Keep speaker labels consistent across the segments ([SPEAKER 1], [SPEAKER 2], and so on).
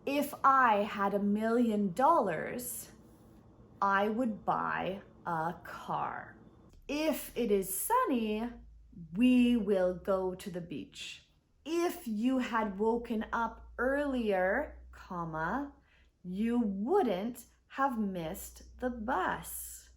[SPEAKER 1] If I had $1,000,000, I would buy a car. If it is sunny, we will go to the beach. If you had woken up earlier, comma, you wouldn't have missed the bus.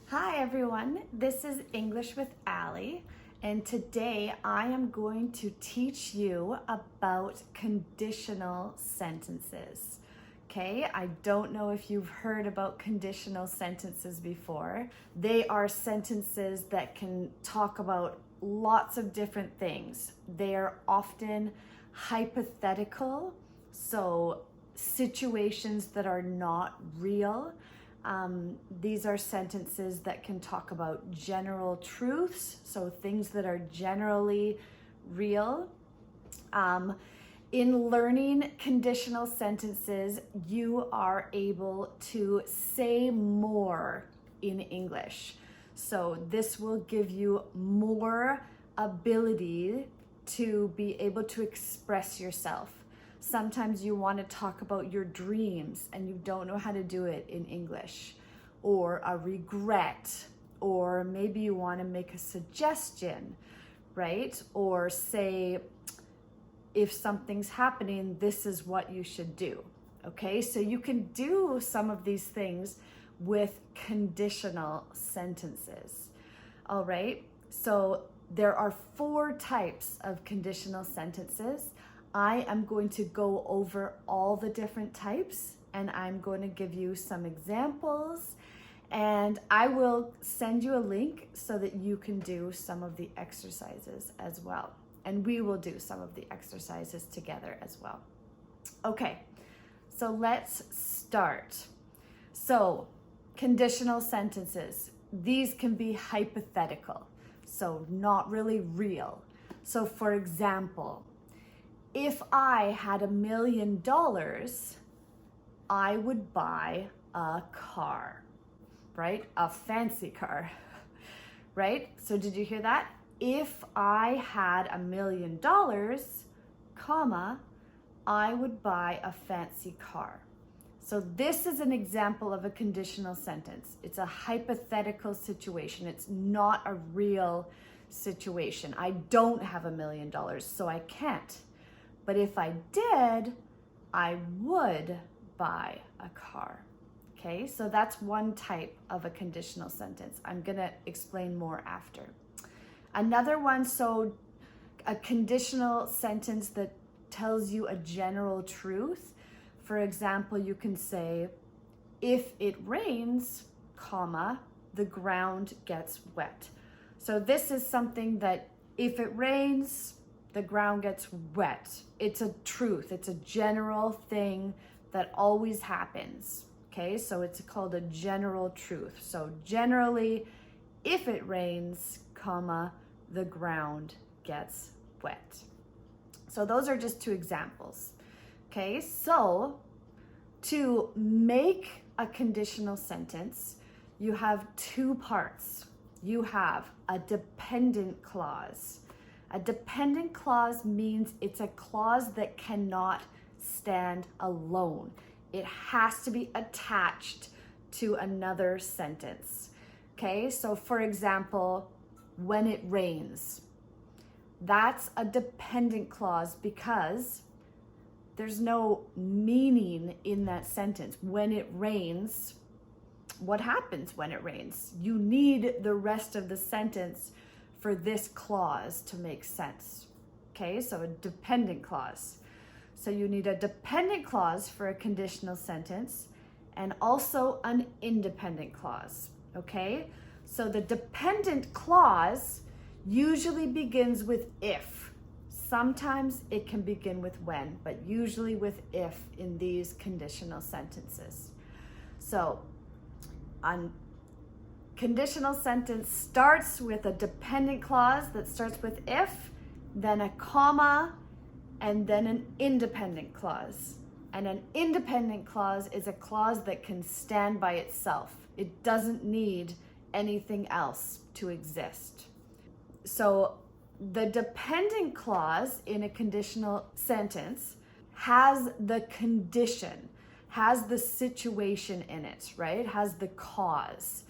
[SPEAKER 1] Hi everyone, this is English with Allie, and today I am going to teach you about conditional sentences. Okay, I don't know if you've heard about conditional sentences before. They are sentences that can talk about lots of different things. They are often hypothetical, so situations that are not real. These are sentences that can talk about general truths, so things that are generally real. In learning conditional sentences, you are able to say more in English. So this will give you more ability to be able to express yourself. Sometimes you want to talk about your dreams and you don't know how to do it in English, or a regret, or maybe you want to make a suggestion, right? Or say, if something's happening, this is what you should do. Okay, so you can do some of these things with conditional sentences. All right, so there are 4 types of conditional sentences. I am going to go over all the different types, and I'm going to give you some examples, and I will send you a link so that you can do some of the exercises as well. And we will do some of the exercises together as well. Okay, so let's start. So, conditional sentences. These can be hypothetical, so not really real. So for example, if I had $1,000,000, I would buy a car, right? A fancy car, right? So did you hear that? If I had $1,000,000, comma, I would buy a fancy car. So this is an example of a conditional sentence. It's a hypothetical situation. It's not a real situation. I don't have $1,000,000, so I can't. But if I did, I would buy a car. Okay, so that's one type of a conditional sentence. I'm gonna explain more after. Another one, so a conditional sentence that tells you a general truth. For example, you can say, if it rains, comma, the ground gets wet. So this is something that if it rains, the ground gets wet. It's a truth. It's a general thing that always happens. Okay, so it's called a general truth. So generally, if it rains, comma, the ground gets wet. So those are just 2 examples. Okay, so to make a conditional sentence, you have 2 parts. You have a dependent clause. A dependent clause means it's a clause that cannot stand alone. It has to be attached to another sentence. Okay, so for example, when it rains, that's a dependent clause because there's no meaning in that sentence. When it rains, what happens when it rains? You need the rest of the sentence for this clause to make sense. Okay, so a dependent clause. So you need a dependent clause for a conditional sentence and also an independent clause. Okay, so the dependent clause usually begins with if. Sometimes it can begin with when, but usually with if in these conditional sentences. So a conditional sentence starts with a dependent clause that starts with if, then a comma, and then an independent clause. And an independent clause is a clause that can stand by itself. It doesn't need anything else to exist. So the dependent clause in a conditional sentence has the condition, has the situation in it, right? Has the cause.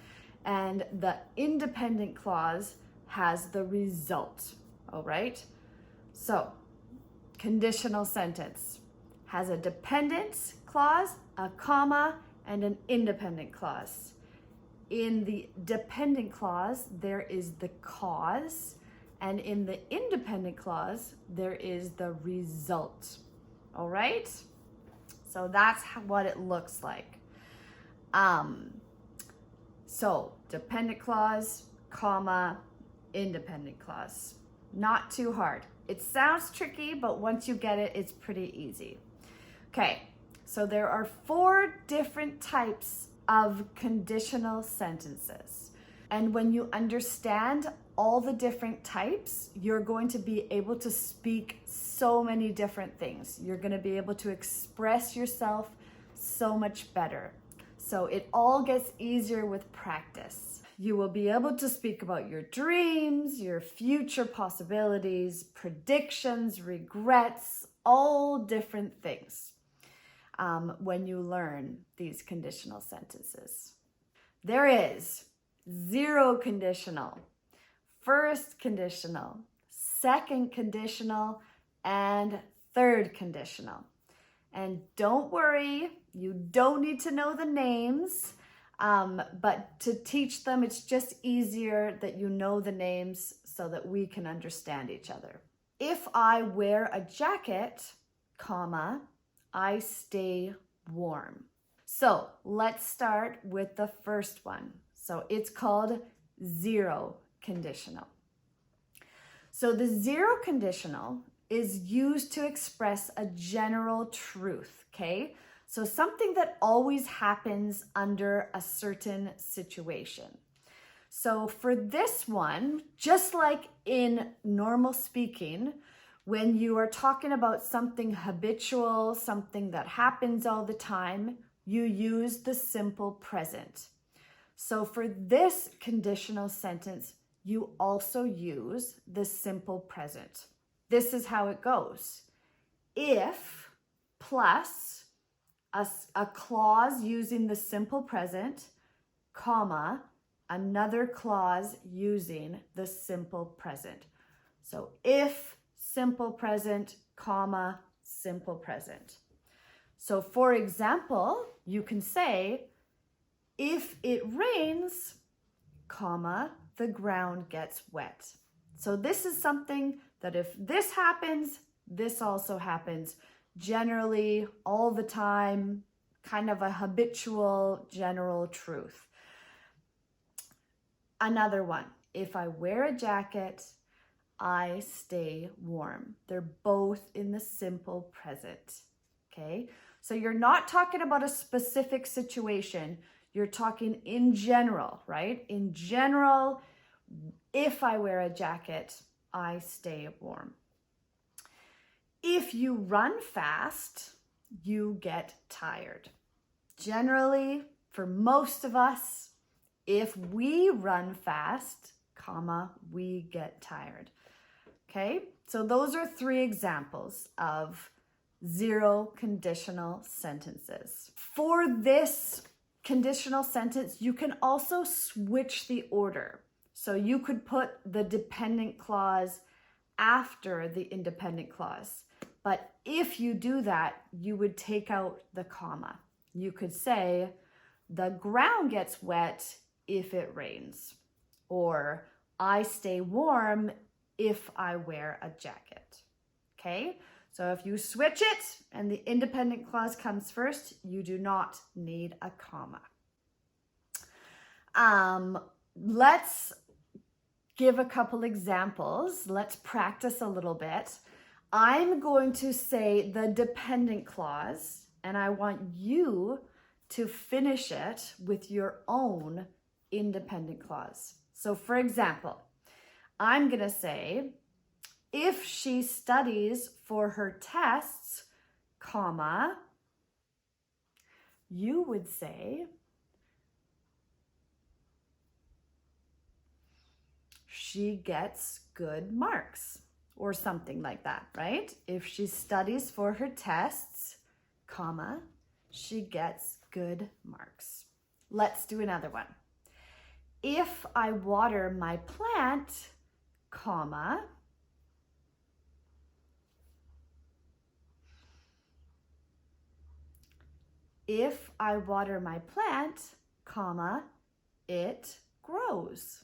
[SPEAKER 1] And the independent clause has the result, all right? So, conditional sentence has a dependent clause, a comma, and an independent clause. In the dependent clause, there is the cause, and in the independent clause, there is the result. All right? So that's what it looks like. So dependent clause, comma, independent clause. Not too hard. It sounds tricky, but once you get it, it's pretty easy. Okay, so there are 4 different types of conditional sentences. And when you understand all the different types, you're going to be able to speak so many different things. You're going to be able to express yourself so much better. So it all gets easier with practice. You will be able to speak about your dreams, your future possibilities, predictions, regrets, all different things when you learn these conditional sentences. There is 0 conditional, first conditional, second conditional, and third conditional. And don't worry, you don't need to know the names, but to teach them, it's just easier that you know the names so that we can understand each other. If I wear a jacket, comma, I stay warm. So let's start with the first one. So it's called 0 conditional. So the 0 conditional is used to express a general truth, okay? So something that always happens under a certain situation. So for this one, just like in normal speaking, when you are talking about something habitual, something that happens all the time, you use the simple present. So for this conditional sentence, you also use the simple present. This is how it goes. If plus a clause using the simple present, comma, another clause using the simple present. So if simple present, comma, simple present. So for example, you can say, if it rains, comma, the ground gets wet. So this is something that if this happens, this also happens. Generally, all the time, kind of a habitual general truth. Another one, if I wear a jacket, I stay warm. They're both in the simple present, okay? So you're not talking about a specific situation. You're talking in general, right? In general, if I wear a jacket, I stay warm. If you run fast, you get tired. Generally, for most of us, if we run fast, comma, we get tired. Okay, so those are 3 examples of 0 conditional sentences. For this conditional sentence, you can also switch the order. So you could put the dependent clause after the independent clause. But if you do that, you would take out the comma. You could say, the ground gets wet if it rains. Or, I stay warm if I wear a jacket. Okay? So if you switch it and the independent clause comes first, you do not need a comma. Let's give a couple examples. Let's practice a little bit. I'm going to say the dependent clause, and I want you to finish it with your own independent clause. So for example, I'm going to say, if she studies for her tests, comma, you would say, she gets good marks. or something like that, right? If she studies for her tests, comma, she gets good marks. Let's do another one. If I water my plant, comma, if I water my plant, comma, it grows.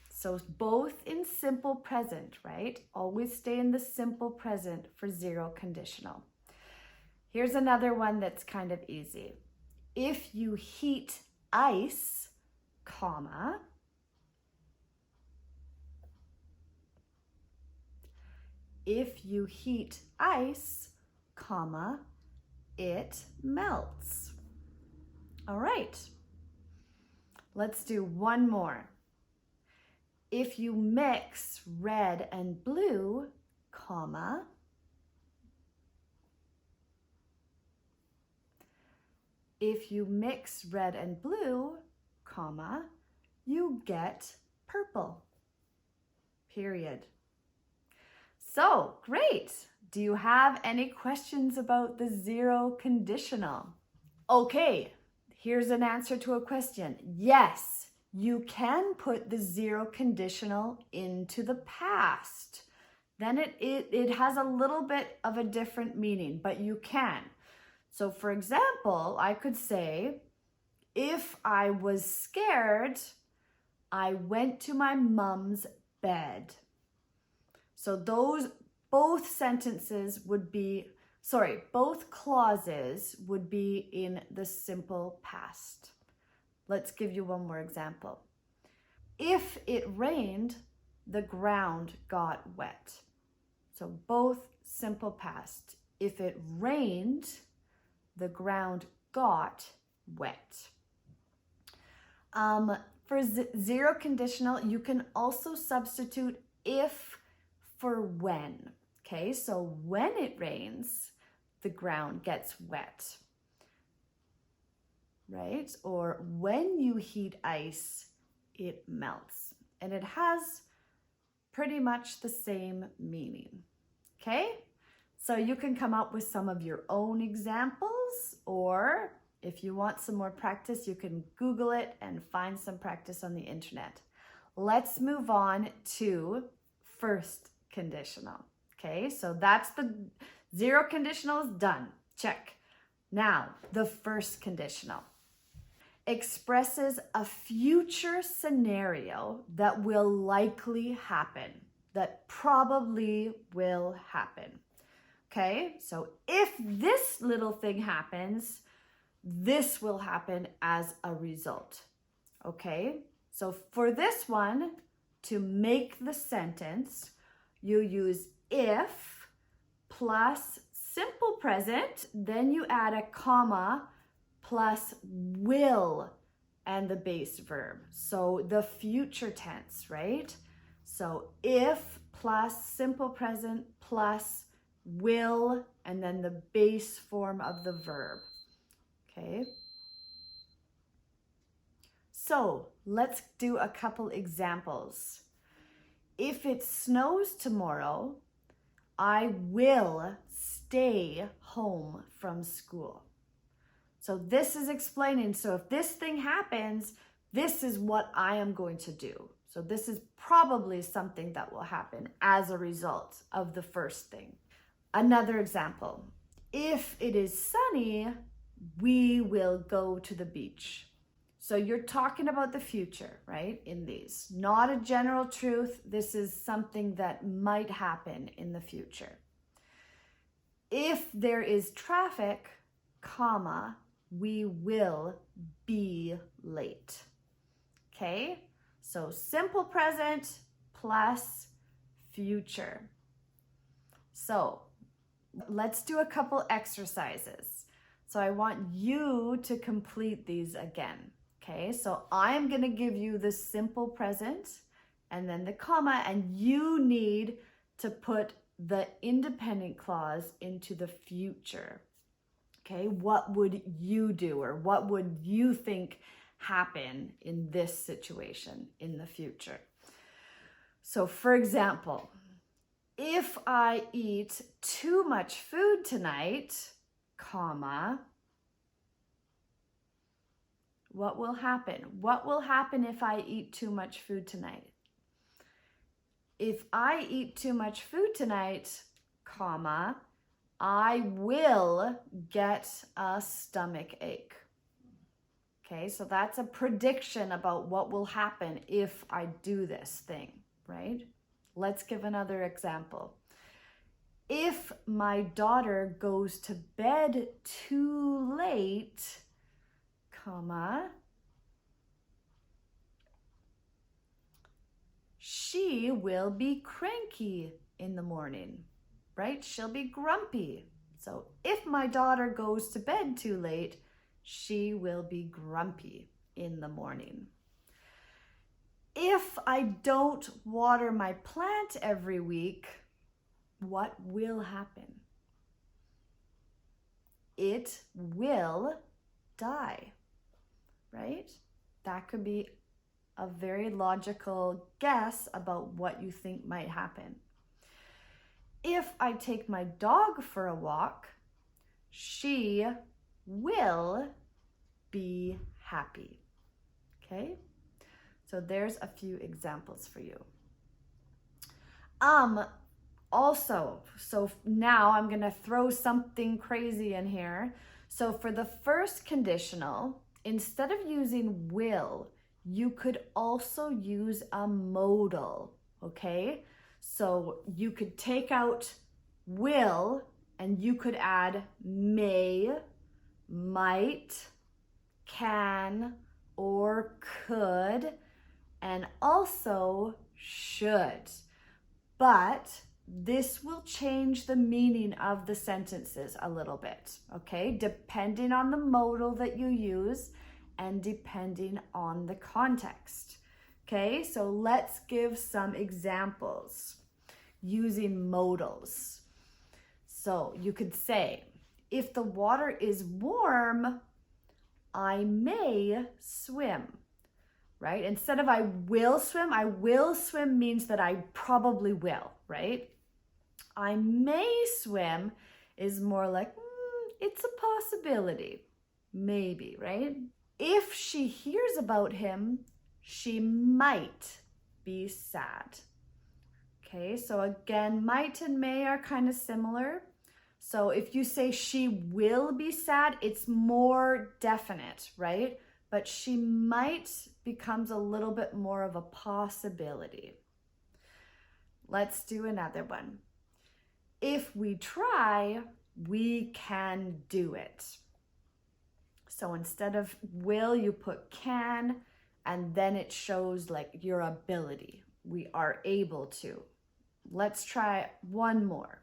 [SPEAKER 1] So both in simple present, right? Always stay in the simple present for zero conditional. Here's another one that's kind of easy. If you heat ice, comma, if you heat ice, comma, it melts. All right, let's do one more. If you mix red and blue, comma, if you mix red and blue, comma, you get purple, period. So, great. Do you have any questions about the zero conditional? Okay, here's an answer to a question. Yes, you can put the zero conditional into the past. Then it has a little bit of a different meaning, but you can. So for example, I could say, if I was scared, I went to my mom's bed. So both clauses would be in the simple past. Let's give you one more example. If it rained, the ground got wet. So both simple past. If it rained, the ground got wet. For zero conditional, you can also substitute if for when. Okay, so when it rains, the ground gets wet, right? Or when you heat ice, it melts. And it has pretty much the same meaning. Okay, so you can come up with some of your own examples, or if you want some more practice, you can Google it and find some practice on the internet. Let's move on to first conditional. Okay, so that's the zero conditional is done. Check. Now, the first conditional expresses a future scenario that will likely happen, that probably will happen. Okay, so if this little thing happens, this will happen as a result. Okay, so for this one, to make the sentence, you use if plus simple present, then you add a comma plus will and the base verb. So the future tense, right? So if plus simple present plus will and then the base form of the verb. Okay. So let's do a couple examples. If it snows tomorrow, I will stay home from school. So this is explaining, so if this thing happens, this is what I am going to do. So this is probably something that will happen as a result of the first thing. Another example, if it is sunny, we will go to the beach. So you're talking about the future, right? In these, not a general truth. This is something that might happen in the future. If there is traffic, comma, we will be late. Okay, so simple present plus future. So let's do a couple exercises. So I want you to complete these again. Okay, so I'm going to give you the simple present and then the comma, and you need to put the independent clause into the future. Okay, what would you do, or what would you think happen in this situation in the future? So for example, If I eat too much food tonight, comma, what will happen? What will happen if I eat too much food tonight? If I eat too much food tonight, comma, I will get a stomach ache. Okay, so that's a prediction about what will happen if I do this thing, right? Let's give another example. If my daughter goes to bed too late, comma, she will be cranky in the morning, right? She'll be grumpy. So if my daughter goes to bed too late, she will be grumpy in the morning. If I don't water my plant every week, what will happen? It will die, right? That could be a very logical guess about what you think might happen. If I take my dog for a walk, she will be happy. Okay? So there's a few examples for you. Also, so now I'm gonna throw something crazy in here. So for the first conditional, instead of using will, you could also use a modal, okay? So you could take out will and you could add may, might, can, or could, and also should. But this will change the meaning of the sentences a little bit, okay? Depending on the modal that you use and depending on the context. Okay, so let's give some examples using modals. So you could say, if the water is warm, I may swim, right? Instead of I will swim means that I probably will, right? I may swim is more like, it's a possibility, maybe, right? If she hears about him, she might be sad. Okay, so again, might and may are kind of similar. So if you say she will be sad, it's more definite, right? But she might becomes a little bit more of a possibility. Let's do another one. If we try, we can do it. So instead of will, you put can, and then it shows like your ability. We are able to. Let's try one more.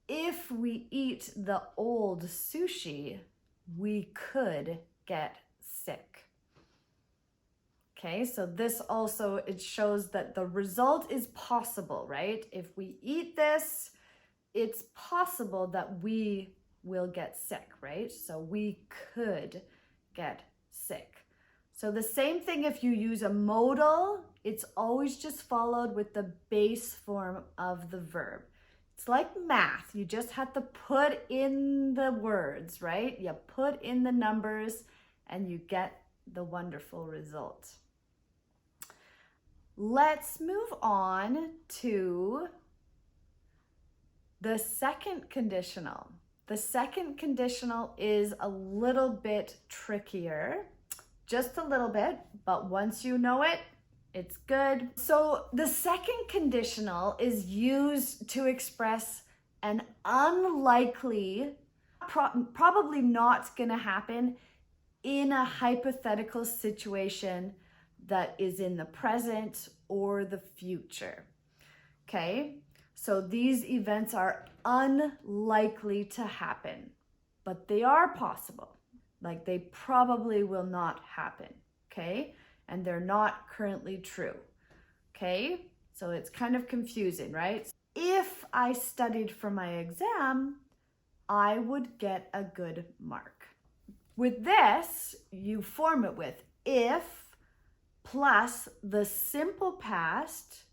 [SPEAKER 1] If we eat the old sushi, we could get sick. Okay, so this also, it shows that the result is possible, right? If we eat this, it's possible that we will get sick, right? So we could get sick. So the same thing if you use a modal, it's always just followed with the base form of the verb. It's like math. You just have to put in the words, right? You put in the numbers and you get the wonderful result. Let's move on to the second conditional. The second conditional is a little bit trickier, just a little bit, but once you know it, it's good. So the second conditional is used to express an unlikely, probably not gonna happen in a hypothetical situation that is in the present or the future. Okay, so these events are unlikely to happen, but they are possible. Like they probably will not happen, okay? And they're not currently true, okay? So it's kind of confusing, right? If I studied for my exam, I would get a good mark. With this, you form it with if plus the simple past,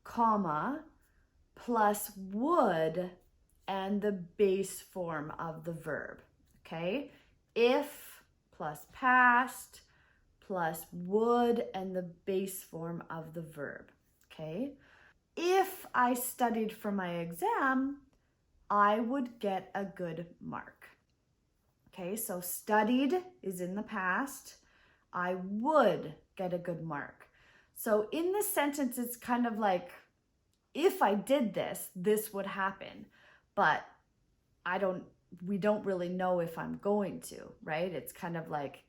[SPEAKER 1] comma, plus would and the base form of the verb, okay? If plus past plus would and the base form of the verb, okay? If I studied for my exam, I would get a good mark. Okay, so studied is in the past. I would get a good mark. So in this sentence, it's kind of like, if I did this, this would happen. But we don't really know if I'm going to, right? It's kind of like,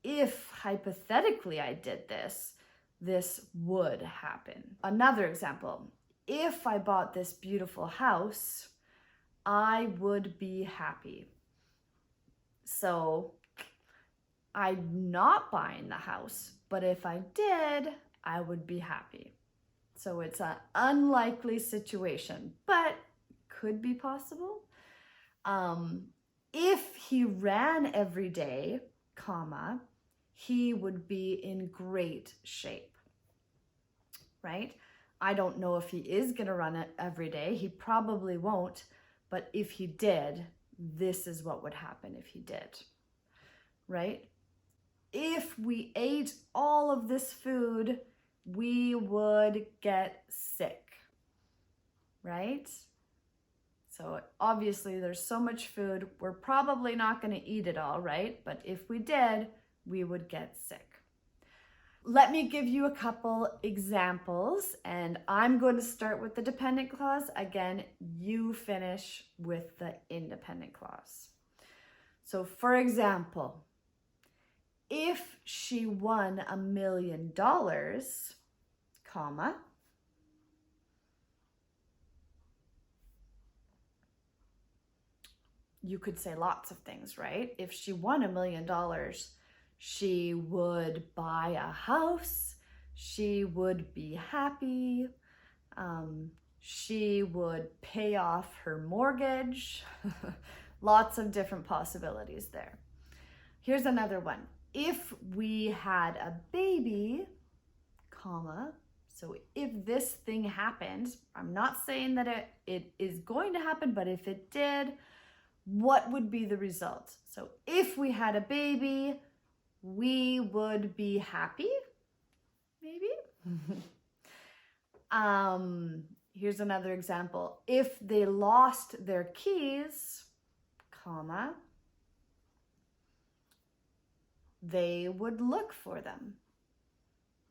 [SPEAKER 1] if hypothetically I did this, this would happen. Another example, if I bought this beautiful house, I would be happy. So I'm not buying the house, but if I did, I would be happy. So it's an unlikely situation, but could be possible. If he ran every day, comma, he would be in great shape, right? I don't know if he is going to run it every day. He probably won't, but if he did, this is what would happen if he did, right? If we ate all of this food, we would get sick, right? So obviously there's so much food, we're probably not going to eat it all, right? But if we did, we would get sick. Let me give you a couple examples, and I'm going to start with the dependent clause. Again, you finish with the independent clause. So for example, if she won $1 million, comma, you could say lots of things, right? If she won $1 million, she would buy a house, she would be happy, she would pay off her mortgage. Lots of different possibilities there. Here's another one. If we had a baby, comma, so if this thing happened, I'm not saying that it is going to happen, but if it did, what would be the result? So if we had a baby, we would be happy, maybe. Here's another example. If they lost their keys, comma, they would look for them.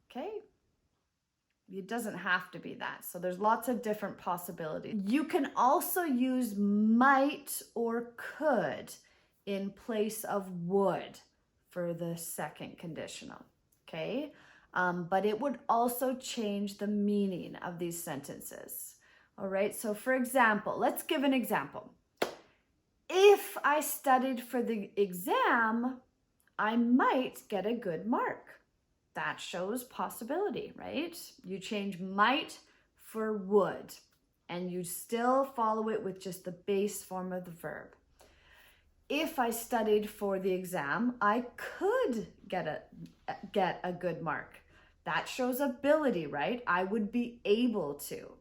[SPEAKER 1] Okay? It doesn't have to be that. So there's lots of different possibilities. You can also use might or could in place of would for the second conditional, okay? But it would also change the meaning of these sentences. All right, so for example, let's give an example. If I studied for the exam, I might get a good mark. That shows possibility, right? You change might for would, and you still follow it with just the base form of the verb. If I studied for the exam, I could get a good mark. That shows ability, right? I would be able to.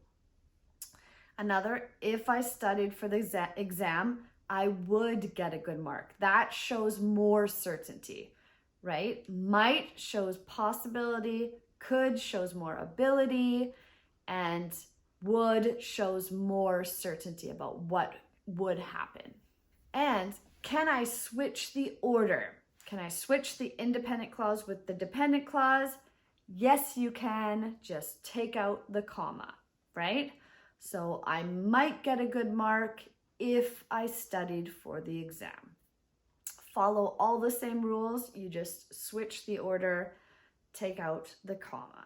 [SPEAKER 1] Another, if I studied for the exam, I would get a good mark. That shows more certainty, right? Might shows possibility, could shows more ability, and would shows more certainty about what would happen. And can I switch the order? Can I switch the independent clause with the dependent clause? Yes, you can. Just take out the comma, right? So I might get a good mark if I studied for the exam. Follow all the same rules. You just switch the order, take out the comma.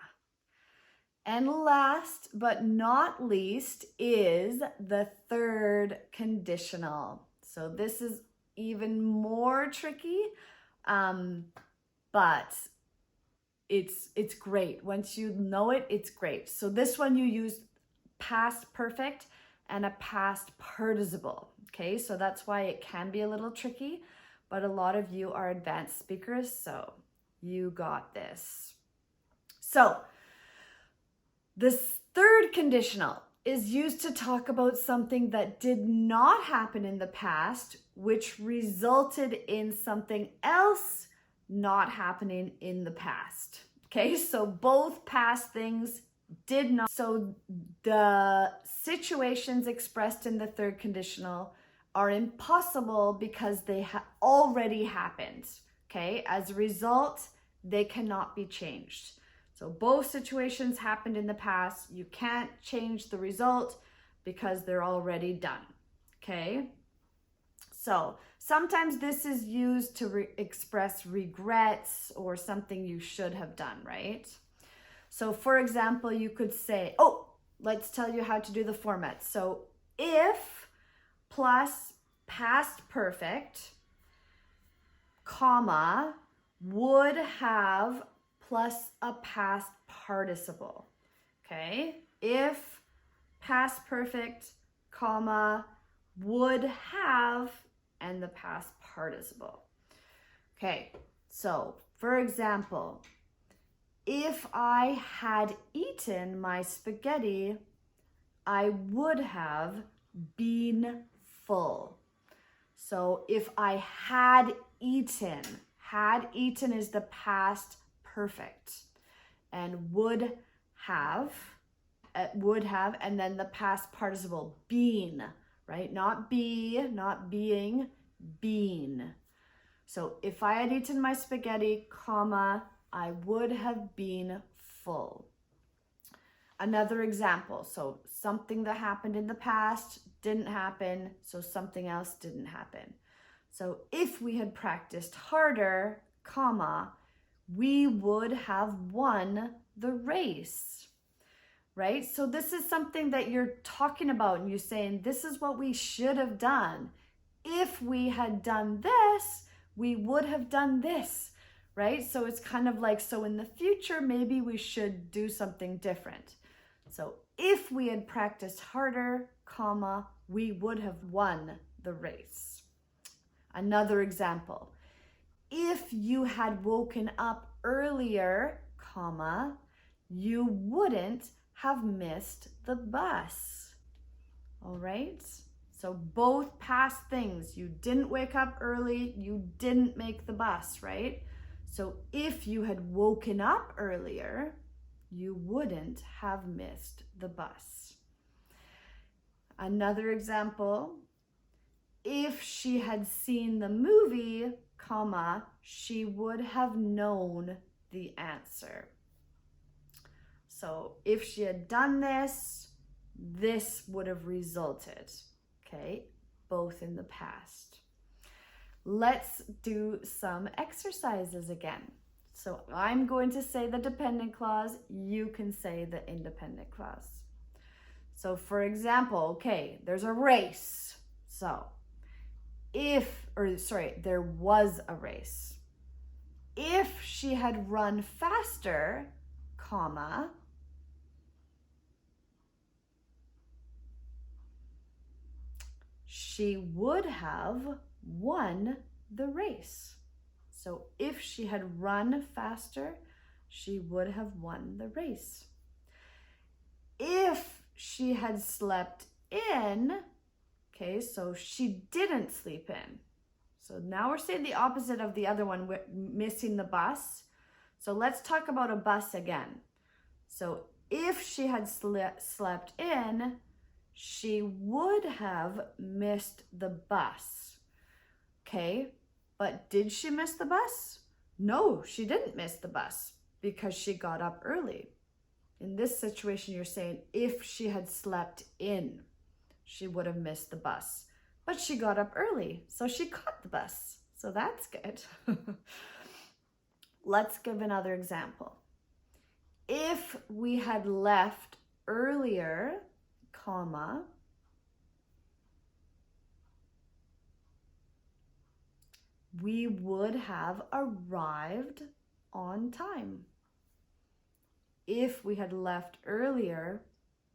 [SPEAKER 1] And last but not least is the third conditional. So this is even more tricky, but it's great. Once you know it, it's great. So this one you use past perfect and a past participle, okay? So that's why it can be a little tricky, but a lot of you are advanced speakers, so you got this. So this third conditional is used to talk about something that did not happen in the past, which resulted in something else not happening in the past. Okay, so both past things did not. So the situations expressed in the third conditional are impossible because they already happened. Okay, as a result, they cannot be changed. So both situations happened in the past. You can't change the result because they're already done. Okay? So sometimes this is used to express regrets or something you should have done, right? So for example, you could say, oh, let's tell you how to do the format. So if plus past perfect, comma, would have plus a past participle. Okay? If past perfect, comma, would have, and the past participle. Okay, so for example, if I had eaten my spaghetti, I would have been full. So if I had eaten is the past perfect, and would have, and then the past participle, been, right? Not be, not being, been. So if I had eaten my spaghetti, comma, I would have been full. Another example, so something that happened in the past didn't happen, so something else didn't happen. So if we had practiced harder, comma, we would have won the race, right? So this is something that you're talking about and you're saying, this is what we should have done. If we had done this, we would have done this, right? So it's kind of like, so in the future, maybe we should do something different. So if we had practiced harder, comma, we would have won the race. Another example, if you had woken up earlier, comma, you wouldn't have missed the bus. All right? So both past things, you didn't wake up early, you didn't make the bus, right? So if you had woken up earlier, you wouldn't have missed the bus. Another example, if she had seen the movie, comma, she would have known the answer. So if she had done this, this would have resulted, okay? Both in the past. Let's do some exercises again. So I'm going to say the dependent clause, you can say the independent clause. So for example, okay, there's a race. So there was a race. If she had run faster, comma, she would have won the race. So if she had run faster, she would have won the race. If she had slept in, okay, so she didn't sleep in. So now we're saying the opposite of the other one, missing the bus. So let's talk about a bus again. So if she had slept in, she would have missed the bus. Okay, but did she miss the bus? No, she didn't miss the bus because she got up early. In this situation, you're saying if she had slept in, she would have missed the bus. But she got up early, so she caught the bus. So that's good. Let's give another example. If we had left earlier, comma, we would have arrived on time. If we had left earlier,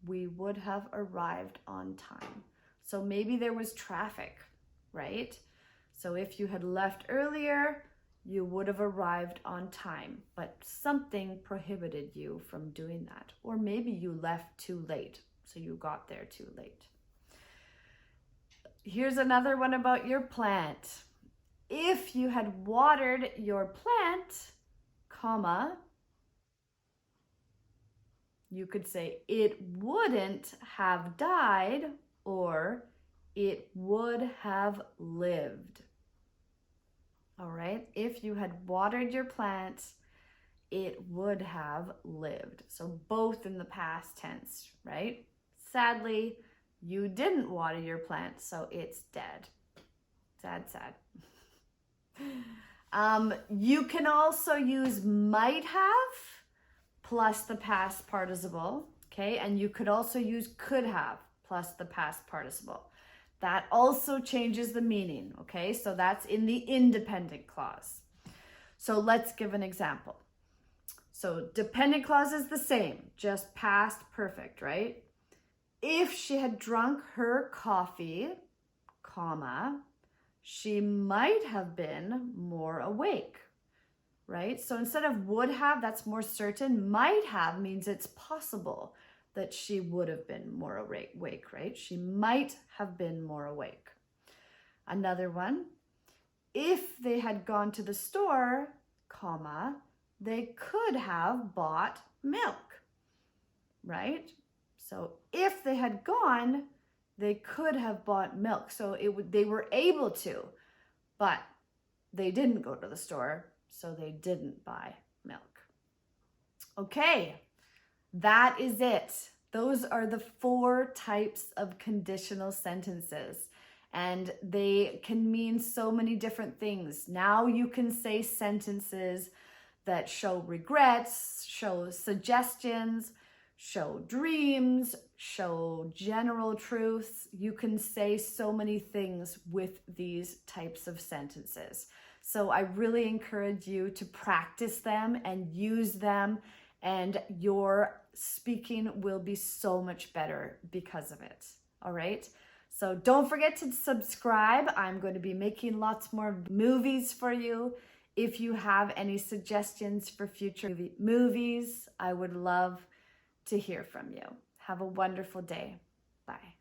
[SPEAKER 1] we would have arrived on time. So maybe there was traffic, right? So if you had left earlier, you would have arrived on time, but something prohibited you from doing that. Or maybe you left too late. So you got there too late. Here's another one about your plant. If you had watered your plant, comma, you could say it wouldn't have died or it would have lived. All right, if you had watered your plant, it would have lived. So both in the past tense, right? Sadly, you didn't water your plant, so it's dead. Sad, sad. You can also use might have plus the past participle, okay? And you could also use could have plus the past participle. That also changes the meaning, okay? So that's in the independent clause. So let's give an example. So dependent clause is the same, just past perfect, right? If she had drunk her coffee, comma, she might have been more awake, right? So instead of would have, that's more certain. Might have means it's possible that she would have been more awake, right? She might have been more awake. Another one, if they had gone to the store, comma, they could have bought milk, right? So if they had gone, they could have bought milk. So they were able to, but they didn't go to the store, so they didn't buy milk. Okay, that is it. Those are the 4 types of conditional sentences, and they can mean so many different things. Now you can say sentences that show regrets, show suggestions, show dreams, show general truths. You can say so many things with these types of sentences. So I really encourage you to practice them and use them, and your speaking will be so much better because of it. All right? So don't forget to subscribe. I'm going to be making lots more movies for you. If you have any suggestions for future movies, I would love to hear from you. Have a wonderful day. Bye.